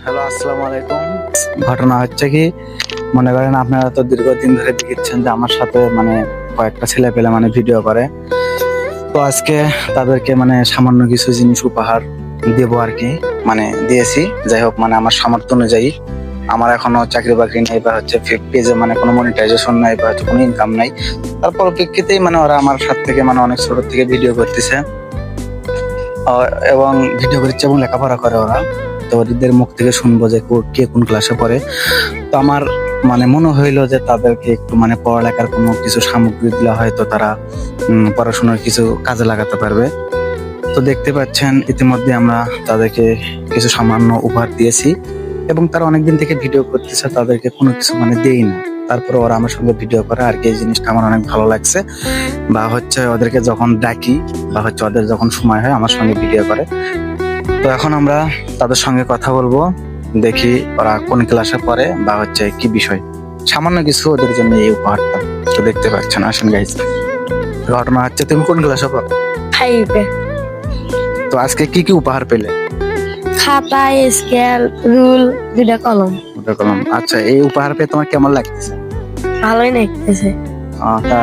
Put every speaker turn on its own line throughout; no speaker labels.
Hello, আসসালামু আলাইকুম। ঘটনা হচ্ছে কি, মনে করেন আপনারা তো দীর্ঘদিন ধরে দেখছেন যে আমার সাথে কয়েকটা ছেলে পেলে ভিডিও করে। তো আজকে তাদেরকে সামান্য কিছু জিনিস উপহার দেবো আর কি, দিয়েছি। যাই হোক, আমার সামর্থ্য অনুযায়ী। আমার এখনো চাকরি বাকরি নাই, বা হচ্ছে পেজে কোনো মনিটাইজেশন নাই, বা হচ্ছে কোনো ইনকাম নাই। তারপর প্রেক্ষিতেই ওরা আমার সাথে থেকে অনেক ছোট থেকে ভিডিও করতেছে, এবং ভিডিও করছে এবং লেখাপড়া করে ওরা। তো ওদের মুখ থেকে শুনবো যে কে কোন ক্লাসে পড়ে। তো আমার মনে হইলো যে তাদেরকে একটু পড়ালেখার কোনো কিছু সামগ্রী দিলে হয়তো তারা পড়াশোনার কিছু কাজে লাগাতে পারবে। তো দেখতে পাচ্ছেন ইতিমধ্যে আমরা তাদেরকে কিছু সামান্য উপহার দিয়েছি, এবং তারা অনেকদিন থেকে ভিডিও করতেছে, তাদেরকে কোনো কিছু দেই না। তারপরে ওরা আমার সঙ্গে ভিডিও করে আর কি। এই জিনিসটা আমার অনেক ভালো লাগছে। বা হচ্ছে ওদেরকে যখন ডাকি, বা হচ্ছে ওদের যখন সময় হয় আমার সঙ্গে ভিডিও করে। তো এখন আমরা তাদের সঙ্গে কথা বলবো, দেখি ওরা কোন ক্লাসে পড়ে বা হচ্ছে কি বিষয়। সামান্য কিছু ওদের জন্য এই উপহারটা। তো দেখতে পাচ্ছেন, আসেন গাইজ। ঘটনা হচ্ছে, তুমি কোন ক্লাসে পড়ো?
5
তো আজকে কি কি উপহার পেলে?
খাতা, স্কেল, রুল, 2টা কলম।
ওটা কলম। আচ্ছা, এই উপহার পেয়ে তোমার কেমন লাগতেছে?
ভালোই লাগতেছে।
তা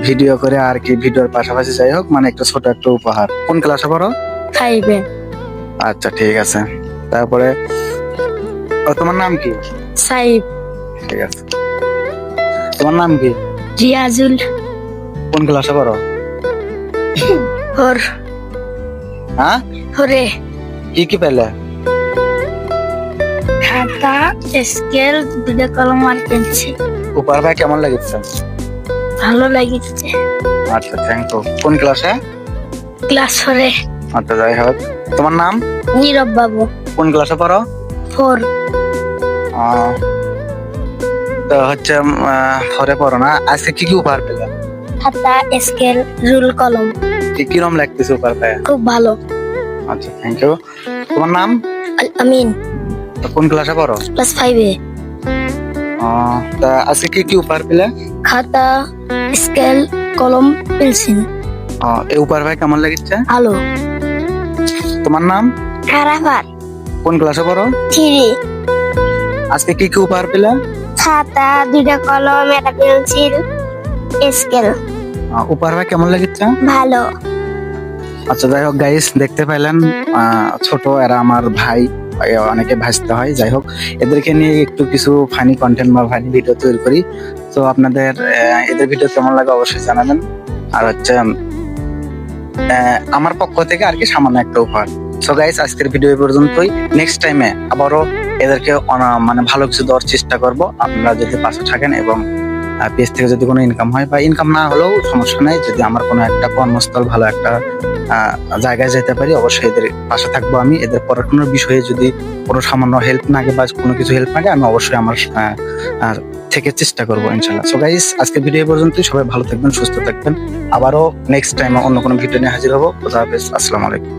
ভিডিও করে আর কি, ভিডিওর পাশাপাশি যাই হোক একটু ছোট একটা উপহার। কোন ক্লাসে পড়ো?
5
আচ্ছা, ঠিক আছে। তারপরে তোমার নাম কি?
সাইব,
ঠিক আছে। তোমার নাম কি?
রিয়াজুল,
কোন ক্লাসে পড়ো?
হর
হ্যাঁ,
হরে।
কি কি পেলে?
খাতা, স্কেল, 2টা কলম আর পেন্সিল।
উপহার ভাই কেমন লাগছে?
ভালো লাগিচ্ছে।
আচ্ছা, থ্যাংক ইউ। কোন ক্লাসে?
ক্লাস 4
আচ্ছা, যাই হোক। তোমার নাম?
নীরব বাবু,
কোন ক্লাসে পড়ো?
4।
তো হচ্ছে ঘরে পড়ো না। আজকে কি কি উপহার পেলে?
খাতা, স্কেল, রুল, কলম।
কিরম লাগতেছে উপহার পেয়ে?
খুব ভালো।
আচ্ছা, থ্যাংক ইউ। তোমার নাম?
আল আমিন,
তো কোন ক্লাসে পড়ো?
ক্লাস 5
তা আজকে কি কি উপহার পেলে?
খাতা, স্কেল, কলম, পেন্সিল।
এই উপহার ভাই কেমন লাগছে?
ভালো।
তোমার নাম?
আরাফাত,
কোন ক্লাসে পড়ো?
3।
আজকে কি কি উপহার পেলে?
খাতা, 2টা কলম, একটা পেন্সিল, স্কেল।
উপহার ভাই কেমন লাগছে?
ভালো।
আচ্ছা, যাই হোক গাইস, দেখতে পাইলেন ছোট এরা আমার ভাই, অনেকে ভাসতে হয়। যাই হোক, এদেরকে নিয়ে একটু কিছু ফানি কন্টেন্ট বা ফানি ভিডিও তৈরি করি। তো আপনাদের এদের ভিডিও কেমন লাগে অবশ্যই জানাবেন। আর হচ্ছে আমার পক্ষ থেকে আর কি সামান্য একটা উপহার। সো গাইস, আজকের ভিডিও এই পর্যন্তই। নেক্সট টাইমে আবারও এদেরকে ভালো কিছু দেওয়ার চেষ্টা করব। আপনারা যদি পাশে থাকেন, এবং পেজ থেকে যদি কোনো ইনকাম হয়, বা ইনকাম না হলেও সমস্যা নাই, যদি আমার কোনো একটা কর্মস্থল ভালো একটা জায়গায় যেতে পারি, অবশ্যই এদের পাশে থাকবো আমি। এদের পড়াশোনার বিষয়ে যদি কোনো সামান্য হেল্প লাগে বা কোনো কিছু হেল্প লাগে, আমি অবশ্যই আমার থেকে চেষ্টা করবো ইনশাল্লাহ। সো গাইস, আজকের ভিডিও পর্যন্তই। সবাই ভালো থাকবেন, সুস্থ থাকবেন। আবারও নেক্সট টাইমে অন্য কোনো ভিডিও নিয়ে হাজির হবো। খোদা হাফেজ, আসসালামু আলাইকুম।